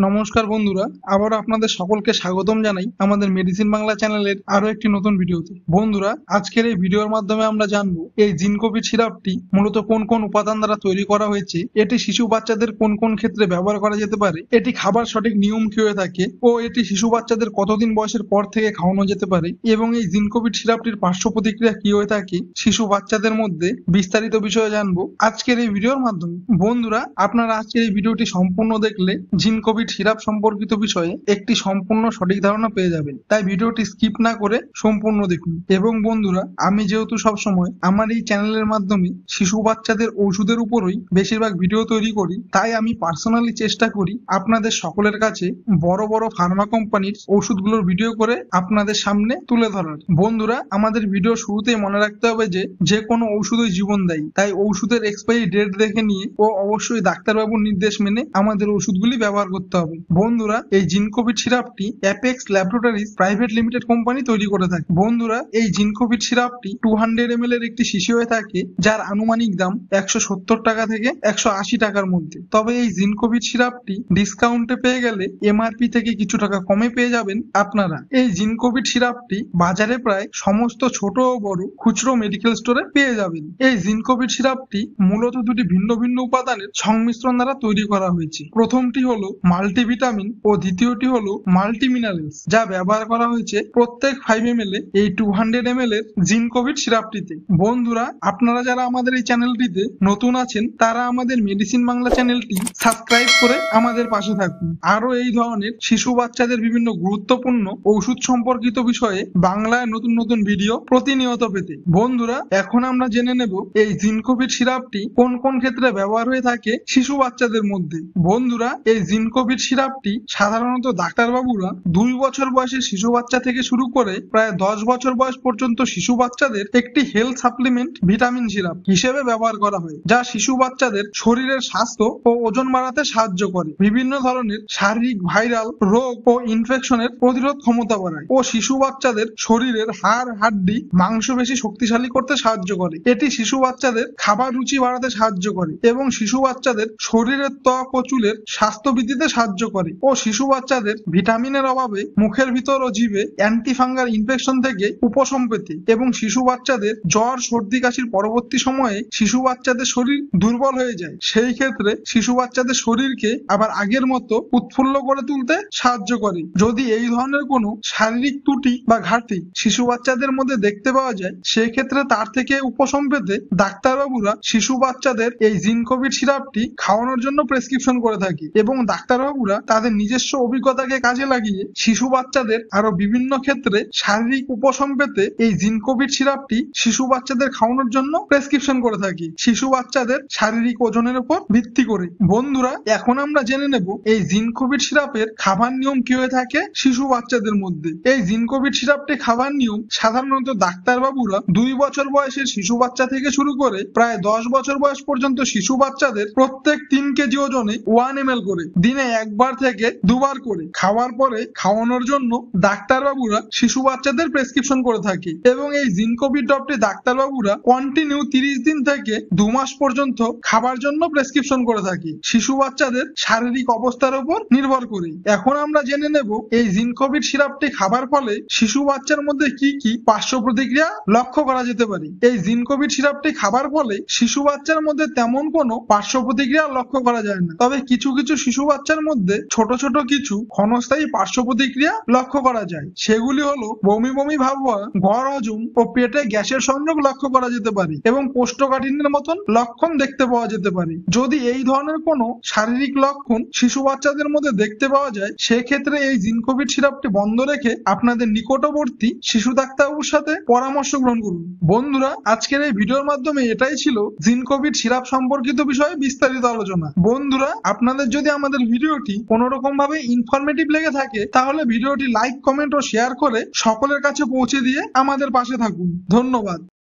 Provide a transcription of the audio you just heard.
নমস্কার বন্ধুরা, আবার আপনাদের সকলকে স্বাগতম জানাই আমাদের মেডিসিন বাংলা চ্যানেলের আরো একটি নতুন ভিডিওতে। বন্ধুরা, আজকের এই ভিডিওর মাধ্যমে আমরা জানবো এই জিনকোভিড সিরাপটি মূলত কোন কোন উপাদান দ্বারা তৈরি করা হয়েছে, এটি শিশু বাচ্চাদের কোন কোন ক্ষেত্রে ব্যবহার করা যেতে পারে, এটি খাবার সঠিক নিয়ম কি হয়ে থাকে ও এটি শিশু বাচ্চাদের কতদিন বয়সের পর থেকে খাওয়ানো যেতে পারে এবং এই জিনকোভিড সিরাপটির পার্শ্ব প্রতিক্রিয়া কি হয়ে থাকে শিশু বাচ্চাদের মধ্যে, বিস্তারিত বিষয়ে জানবো আজকের এই ভিডিওর মাধ্যমে। বন্ধুরা, আপনারা আজকের এই ভিডিওটি সম্পূর্ণ দেখলে জিনকোভিড সিরাপ সম্পর্কিত বিষয়ে একটি সম্পূর্ণ সঠিক ধারণা পেয়ে যাবেন, তাই ভিডিওটি স্কিপ না করে সম্পূর্ণ দেখুন। এবং বন্ধুরা, আমি যেহেতু সবসময় আমার এই চ্যানেলের মাধ্যমে শিশু বাচ্চাদের ওষুধের উপরই বেশিরভাগ ভিডিও তৈরি করি, তাই আমি পার্সোনালি চেষ্টা করি আপনাদের সকলের কাছে বড় বড় ফার্মা কোম্পানির ওষুধগুলোর ভিডিও করে আপনাদের সামনে তুলে ধরার। বন্ধুরা, আমাদের ভিডিও শুরুতেই মনে রাখতে হবে যে কোনো ঔষধই জীবনদায়ী, তাই ঔষধের এক্সপায়ারি ডেট দেখে নিয়ে ও অবশ্যই ডাক্তারবাবুর নির্দেশ মেনে আমাদের ওষুধগুলি ব্যবহার করতে হবে। বন্ধুরা, এই জিনকোভিড সিরাপটি Apex laboratories private limited company তৈরি করে থাকে। বন্ধুরা, এই জিনকোভিড সিরাপটি 200 ml এর একটি শিশি হয়ে থাকে, যার আনুমানিক দাম 170 টাকা থেকে 180 টাকার মধ্যে। তবে এই জিনকোভিড সিরাপটি ডিসকাউন্টে পেয়ে গেলে এমআরপি থেকে কিছু টাকা কমে পেয়ে যাবেন আপনারা। এই জিনকোভিড সিরাপটি বাজারে প্রায় সমস্ত ছোট ও বড় খুচরো মেডিকেল স্টোরে পেয়ে যাবেন। এই জিনকোভিড সিরাপটি মূলত দুটি ভিন্ন ভিন্ন উপাদানের সংমিশ্রণ দ্বারা তৈরি করা হয়েছে। প্রথমটি হলো মাল্টিভিটামিন ও দ্বিতীয়টি হলো মাল্টি মিনারেলস, যা ব্যবহার করা হয়েছে প্রত্যেক 5 ml এই 200 ml এর জিনকোভিড সিরাপটিতে। বন্ধুরা, আপনারা যারা আমাদের এই চ্যানেলটিতে নতুন আছেন তারা আমাদের মেডিসিন বাংলা চ্যানেলটি সাবস্ক্রাইব করে আমাদের পাশে থাকুন। আরো এই ধরনের শিশু বাচ্চাদের বিভিন্ন গুরুত্বপূর্ণ ওষুধ সম্পর্কিত বিষয়ে বাংলায় নতুন নতুন ভিডিও প্রতিনিয়ত পেতে। বন্ধুরা, এখন আমরা জেনে নেব এই জিনকোভিড সিরাপটি কোন কোন ক্ষেত্রে ব্যবহার হয়ে থাকে শিশু বাচ্চাদের মধ্যে। বন্ধুরা, এই জিনকোভিড সিরাপটি সাধারণত ডাক্তারবাবুরা 2 বছর বয়সের শিশু বাচ্চা থেকে শুরু করে প্রায় 10 বছর বয়স পর্যন্ত শিশু বাচ্চাদের একটি হেলথ সাপ্লিমেন্ট ভিটামিন সিরাপ হিসেবে ব্যবহার করা হয়, যা শিশু বাচ্চাদের শরীরের স্বাস্থ্য ও ওজন বাড়াতে সাহায্য করে, বিভিন্ন ধরনের শারীরিক ভাইরাল রোগ ও ইনফেকশনের প্রতিরোধ ক্ষমতা বাড়ায় ও শিশু বাচ্চাদের শরীরের হাড় হাড্ডি মাংসপেশি শক্তিশালী করতে সাহায্য করে। এটি শিশু বাচ্চাদের খাবার রুচি বাড়াতে সাহায্য করে এবং শিশু বাচ্চাদের শরীরের ত্বক ও চুলের স্বাস্থ্য বৃদ্ধিতে সাহায্য করে ও শিশু বাচ্চাদের ভিটামিনের অভাবে মুখের ভিতর ও জিভে অ্যান্টিফাঙ্গাল ইনফেকশন থেকে উপশম পেতে এবং শিশু বাচ্চাদের জ্বর সর্দি কাশির পরবর্তী সময়ে শিশু বাচ্চাদের শরীর দুর্বল হয়ে যায়, সেই ক্ষেত্রে শিশু বাচ্চাদের শরীরকে আবার আগের মতো উৎফুল্ল করে তুলতে সাহায্য করে। যদি এই ধরনের কোনো শারীরিক ত্রুটি বা ঘাটতি শিশু বাচ্চাদের মধ্যে দেখতে পাওয়া যায়, সেক্ষেত্রে তার থেকে উপশম পেতে ডাক্তারবাবুরা শিশু বাচ্চাদের এই জিনকোভিড সিরাপটি খাওয়ানোর জন্য প্রেসক্রিপশন করে থাকে এবং ডাক্তারবাবুরা তাদের নিজস্ব অভিজ্ঞতাকে কাজে লাগিয়ে শিশু বাচ্চাদের আরো বিভিন্ন ক্ষেত্রে শারীরিক উপশম পেতে এই জিনকোভিড সিরাপটি শিশু বাচ্চাদের খাওয়ানোর জন্য প্রেসক্রিপশন করে থাকি, শিশু বাচ্চাদের শারীরিক ওজনের উপর ভিত্তি করে। বন্ধুরা, এখন আমরা জেনে নেব এই জিনকোভিড সিরাপের খাবার নিয়ম কি হয়ে থাকে শিশু বাচ্চাদের মধ্যে। এই জিনকোভিড সিরাপটি খাবার নিয়ম সাধারণত ডাক্তারবাবুরা 2 বছর বয়সের শিশু বাচ্চা থেকে শুরু করে প্রায় 10 বছর বয়স পর্যন্ত শিশু বাচ্চাদের প্রত্যেক 3 কেজি ওজনে 1 ml করে দিনে 1 বার থেকে 2 বার করে খাওয়ার পরে খাওয়ানোর জন্য ডাক্তারবাবুরা শিশু বাচ্চাদের প্রেসক্রিপশন করে থাকে এবং এই জিনকোভিড ড্রপটি ডাক্তারবাবুরা কন্টিনিউ 30 দিন থেকে 2 মাস পর্যন্ত খাবার জন্য প্রেসক্রিপশন করে থাকে, শিশু বাচ্চাদের শারীরিক অবস্থার উপর নির্ভর করে। এখন আমরা জেনে নেব এই জিনকোভিড সিরাপটি খাবার ফলে শিশু বাচ্চার মধ্যে কি কি পার্শ্ব প্রতিক্রিয়া লক্ষ্য করা যেতে পারে। এই জিনকোভিড সিরাপটি খাবার ফলে শিশু বাচ্চার মধ্যে তেমন কোনো পার্শ্ব প্রতিক্রিয়া লক্ষ্য করা যায় না, তবে কিছু কিছু শিশু বাচ্চার মধ্যে ছোট ছোট কিছু ক্ষণস্থায়ী পার্শ্ব প্রতিক্রিয়া লক্ষ্য করা যায়। সেগুলি হলো বমি বমি ভাব হওয়া, ঘর হজম ও পেটে গ্যাসের সংযোগ লক্ষ্য করা যেতে পারে এবং কোষ্ঠকাঠিন্যের মতন লক্ষণ দেখতে পাওয়া যেতে পারে। যদি এই ধরনের কোনো শারীরিক লক্ষণ শিশু বাচ্চাদের মধ্যে দেখতে পাওয়া যায়, সেক্ষেত্রে এই জিনকোভিড সিরাপটি বন্ধ রেখে আপনাদের নিকটবর্তী শিশু ডাক্তারবাবুর সাথে পরামর্শ গ্রহণ করুন। বন্ধুরা, আজকের এই ভিডিওর মাধ্যমে এটাই ছিল জিনকোভিড সিরাপ সম্পর্কিত বিষয়ে বিস্তারিত আলোচনা। বন্ধুরা, আপনাদের যদি আমাদের ভিডিওটি কোনো রকম ভাবে ইনফরমেটিভ লেগে থাকে তাহলে ভিডিওটি লাইক, কমেন্ট ও শেয়ার করে সকলের কাছে পৌঁছে দিয়ে আমাদের পাশে থাকুন। ধন্যবাদ।